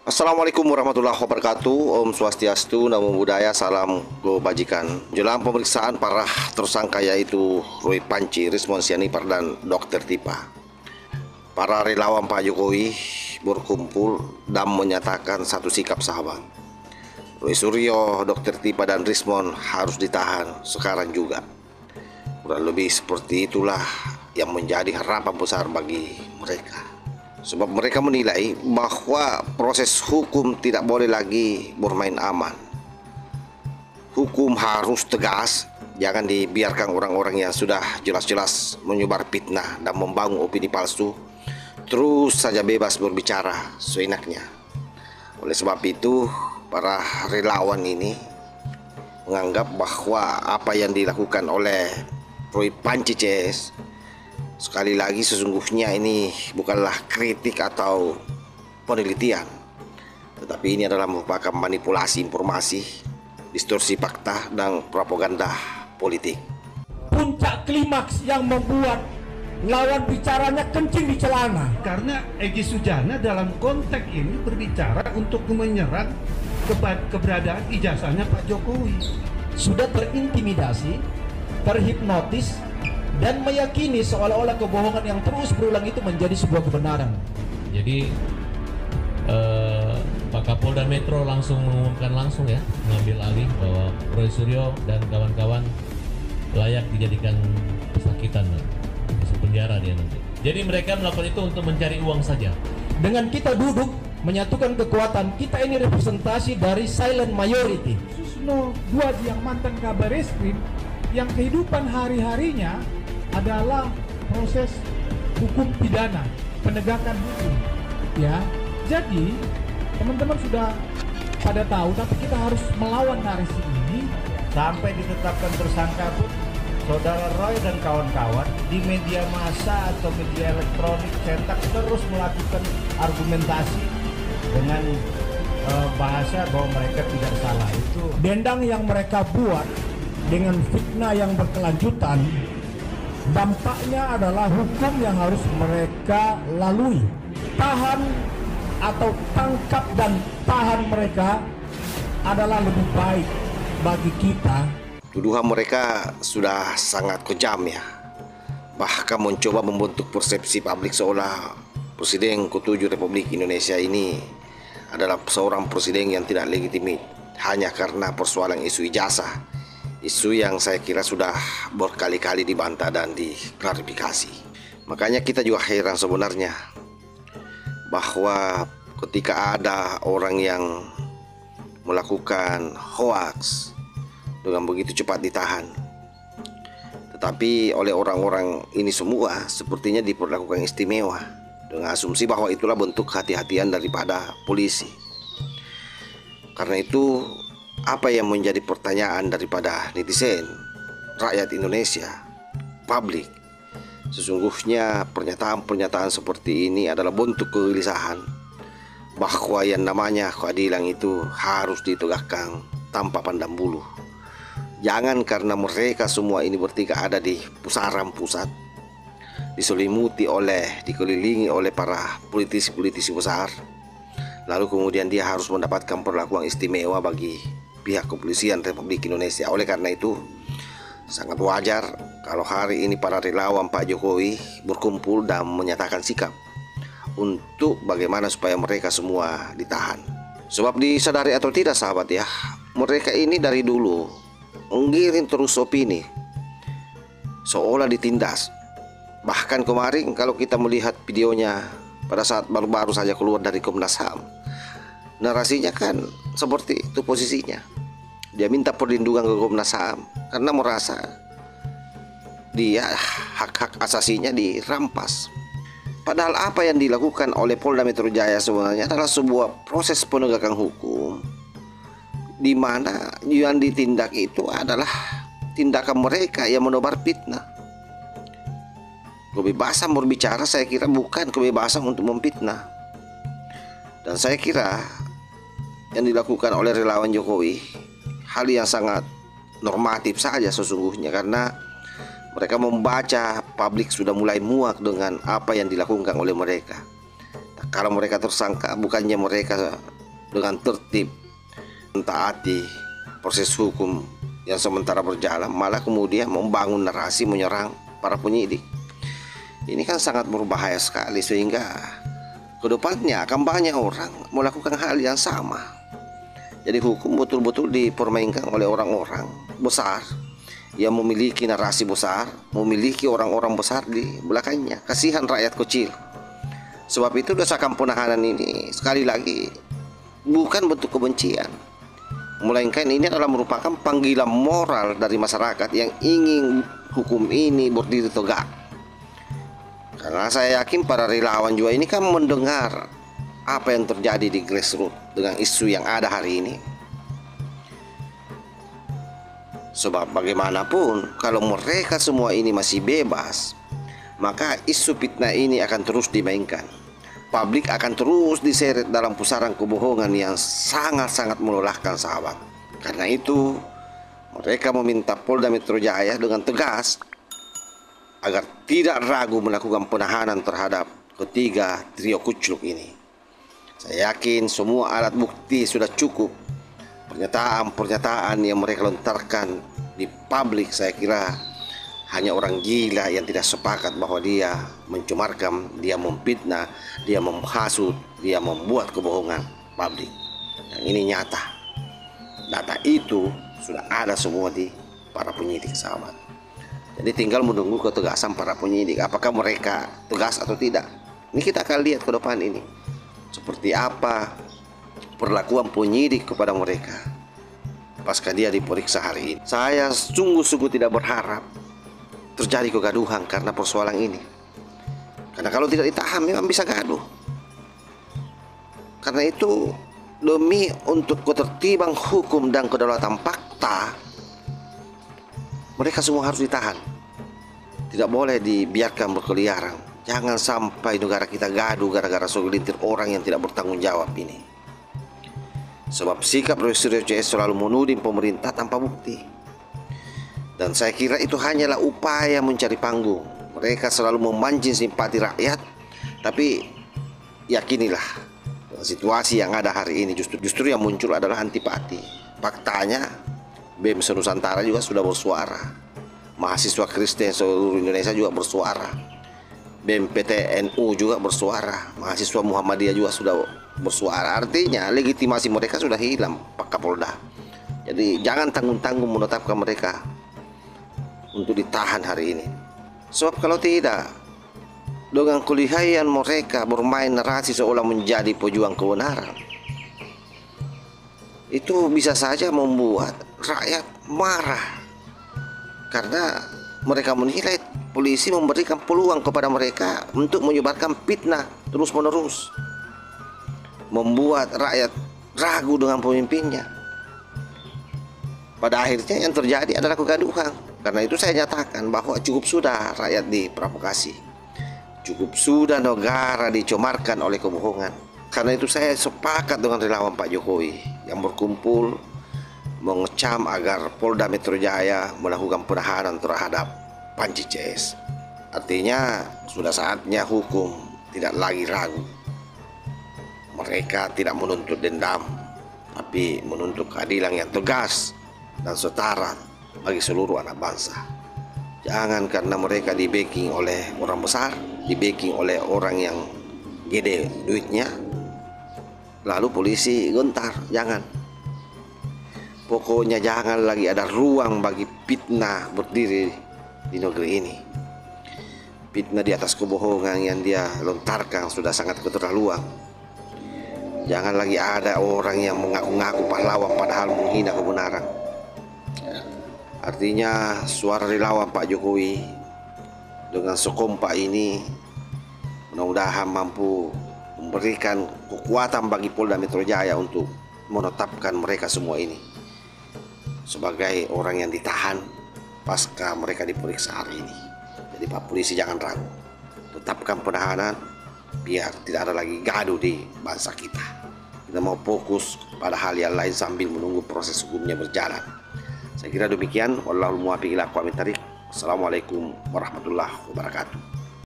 Assalamualaikum warahmatullahi wabarakatuh. Om Swastiastu, Namo Buddhaya, salam kebajikan. Jelang pemeriksaan para tersangka yaitu Roy Panci, Rismon Sianipar, dan Dr. Tipa, para relawan Pak Jokowi berkumpul dan menyatakan satu sikap sahabat. Roy Suryo, Dr. Tipa, dan Rismon harus ditahan sekarang juga. Kurang lebih seperti itulah yang menjadi harapan besar bagi mereka. Sebab mereka menilai bahwa proses hukum tidak boleh lagi bermain aman. Hukum harus tegas, jangan dibiarkan orang-orang yang sudah jelas-jelas menyebar fitnah dan membangun opini palsu terus saja bebas berbicara seenaknya. Oleh sebab itu, para relawan ini menganggap bahwa apa yang dilakukan oleh Roy Panci CS, sekali lagi sesungguhnya ini bukanlah kritik atau penelitian, tetapi ini adalah merupakan manipulasi informasi, distorsi fakta, dan propaganda politik. Puncak klimaks yang membuat lawan bicaranya kencing di celana. Karena Egy Sujana dalam konteks ini berbicara untuk menyerang keberadaan ijazahnya Pak Jokowi. Sudah terintimidasi, terhipnotis, dan meyakini seolah-olah kebohongan yang terus berulang itu menjadi sebuah kebenaran. Jadi Pak Kapolda Metro langsung mengumumkan ya, mengambil alih bahwa Roy Suryo dan kawan-kawan layak dijadikan pesakitan, masuk penjara dia nanti. Jadi mereka melakukan itu untuk mencari uang saja. Dengan kita duduk menyatukan kekuatan, kita ini representasi dari silent majority. Susno Duaji yang mantan kabar eskrim, yang kehidupan hari-harinya adalah proses hukum pidana, penegakan hukum. Ya, jadi teman-teman sudah pada tahu, tapi kita harus melawan narasi ini. Sampai ditetapkan tersangka pun, Saudara Roy dan kawan-kawan di media massa atau media elektronik cetak terus melakukan argumentasi dengan bahasa bahwa mereka tidak salah. Itu Dendang yang mereka buat dengan fitnah yang berkelanjutan, dampaknya adalah hukum yang harus mereka lalui. Tahan atau tangkap dan tahan mereka adalah lebih baik bagi kita. Tuduhan mereka sudah sangat kejam ya, bahkan mencoba membentuk persepsi publik seolah Presiden ke-7 Republik Indonesia ini adalah seorang presiden yang tidak legitimit hanya karena persoalan isu ijazah. Isu yang saya kira sudah berkali-kali dibantah dan diklarifikasi. Makanya kita juga heran sebenarnya bahwa ketika ada orang yang melakukan hoaks dengan begitu cepat ditahan, tetapi oleh orang-orang ini semua sepertinya diperlakukan istimewa dengan asumsi bahwa itulah bentuk hati-hatian daripada polisi. Karena itu, apa yang menjadi pertanyaan daripada netizen, rakyat Indonesia, publik, sesungguhnya pernyataan-pernyataan seperti ini adalah bentuk kegelisahan bahwa yang namanya keadilan itu harus ditegakkan tanpa pandang bulu. Jangan karena mereka semua ini bertiga ada di pusaran pusat, dikelilingi oleh para politisi-politisi besar, lalu kemudian dia harus mendapatkan perlakuan istimewa bagi pihak kepolisian Republik Indonesia. Oleh karena itu, sangat wajar kalau hari ini para relawan Pak Jokowi berkumpul dan menyatakan sikap untuk bagaimana supaya mereka semua ditahan. Sebab disadari atau tidak sahabat ya, mereka ini dari dulu menggiring terus opini seolah ditindas. Bahkan kemarin kalau kita melihat videonya pada saat baru-baru saja keluar dari Komnas HAM, narasinya kan seperti itu posisinya. Dia minta perlindungan ke Komnas HAM karena merasa dia hak-hak asasinya dirampas. Padahal apa yang dilakukan oleh Polda Metro Jaya sebenarnya adalah sebuah proses penegakan hukum, di mana yang ditindak itu adalah tindakan mereka yang menebar fitnah. Kebebasan berbicara saya kira bukan kebebasan untuk memfitnah. Dan saya kira yang dilakukan oleh relawan Jokowi hal yang sangat normatif saja sesungguhnya, karena mereka membaca publik sudah mulai muak dengan apa yang dilakukan oleh mereka. Kalau mereka tersangka, bukannya mereka dengan tertib, mentaati proses hukum yang sementara berjalan, malah kemudian membangun narasi menyerang para penyidik. Ini kan sangat berbahaya sekali, sehingga kedepannya akan banyak orang melakukan hal yang sama. Jadi hukum betul-betul dipermainkan oleh orang-orang besar yang memiliki narasi besar, memiliki orang-orang besar di belakangnya. Kasihan rakyat kecil. Sebab itu desakan penahanan ini sekali lagi bukan bentuk kebencian, melainkan ini adalah merupakan panggilan moral dari masyarakat yang ingin hukum ini berdiri tegak. Karena saya yakin para relawan juga ini kan mendengar apa yang terjadi di grassroots dengan isu yang ada hari ini. Sebab bagaimanapun kalau mereka semua ini masih bebas, maka isu fitnah ini akan terus dimainkan. Publik akan terus diseret dalam pusaran kebohongan yang sangat-sangat melelahkan sahabat. Karena itu mereka meminta Polda Metro Jaya dengan tegas agar tidak ragu melakukan penahanan terhadap ketiga trio kucluk ini. Saya yakin semua alat bukti sudah cukup. Pernyataan-pernyataan yang mereka lontarkan di publik, saya kira hanya orang gila yang tidak sepakat bahwa dia mencemarkan, dia memfitnah, dia menghasut, dia membuat kebohongan publik. Yang ini nyata. Data itu sudah ada semua di para penyidik, sahabat. Jadi tinggal menunggu ketegasan para penyidik, apakah mereka tegas atau tidak. Ini kita akan lihat ke depan ini seperti apa perlakuan penyidik kepada mereka pasca dia diperiksa hari ini. Saya sungguh-sungguh tidak berharap terjadi kegaduhan karena persoalan ini. Karena kalau tidak ditahan memang bisa gaduh. Karena itu demi untuk ketertiban hukum dan kedaulatan fakta, mereka semua harus ditahan. Tidak boleh dibiarkan berkeliaran. Jangan sampai negara kita gaduh gara-gara segelintir orang yang tidak bertanggung jawab ini. Sebab sikap Roy Suryo CS selalu menuding pemerintah tanpa bukti. Dan saya kira itu hanyalah upaya mencari panggung. Mereka selalu memancing simpati rakyat. Tapi yakinilah, situasi yang ada hari ini justru yang muncul adalah antipati. Faktanya BEM Nusantara juga sudah bersuara, mahasiswa Kristen seluruh Indonesia juga bersuara, BEM PTNU juga bersuara, mahasiswa Muhammadiyah juga sudah bersuara. Artinya legitimasi mereka sudah hilang, Pak Kapolda. Jadi jangan tanggung-tanggung menetapkan mereka untuk ditahan hari ini. Sebab kalau tidak, dengan kelihayan mereka bermain narasi seolah menjadi pejuang kebenaran, itu bisa saja membuat rakyat marah. Karena mereka menilai polisi memberikan peluang kepada mereka untuk menyebarkan fitnah terus-menerus, membuat rakyat ragu dengan pemimpinnya. Pada akhirnya yang terjadi adalah kegaduhan. Karena itu saya nyatakan bahwa cukup sudah rakyat diprovokasi, cukup sudah negara dicemarkan oleh kebohongan. Karena itu saya sepakat dengan relawan Pak Jokowi yang berkumpul mengecam agar Polda Metro Jaya melakukan penahanan terhadap Panji CS. Artinya sudah saatnya hukum tidak lagi ragu. Mereka tidak menuntut dendam, tapi menuntut keadilan yang tegas dan setara bagi seluruh anak bangsa. Jangan karena mereka di-backing oleh orang besar, di-backing oleh orang yang gede duitnya, lalu polisi gentar. Jangan. Pokoknya jangan lagi ada ruang bagi fitnah berdiri di negeri ini. Fitnah di atas kebohongan yang dia lontarkan sudah sangat keterlaluan. Jangan lagi ada orang yang mengaku-ngaku pahlawan padahal menghina kebenaran. Artinya suara relawan Pak Jokowi dengan sekompak ini mudah-mudahan mampu memberikan kekuatan bagi Polda Metro Jaya untuk menetapkan mereka semua ini sebagai orang yang ditahan pasca mereka diperiksa hari ini. Jadi Pak Polisi jangan ragu, tetapkan penahanan biar tidak ada lagi gaduh di bangsa kita. Kita mau fokus pada hal yang lain sambil menunggu proses hukumnya berjalan. Saya kira demikian. Wallahul muwaffiq ila aqwamit thariq. Assalamualaikum warahmatullahi wabarakatuh.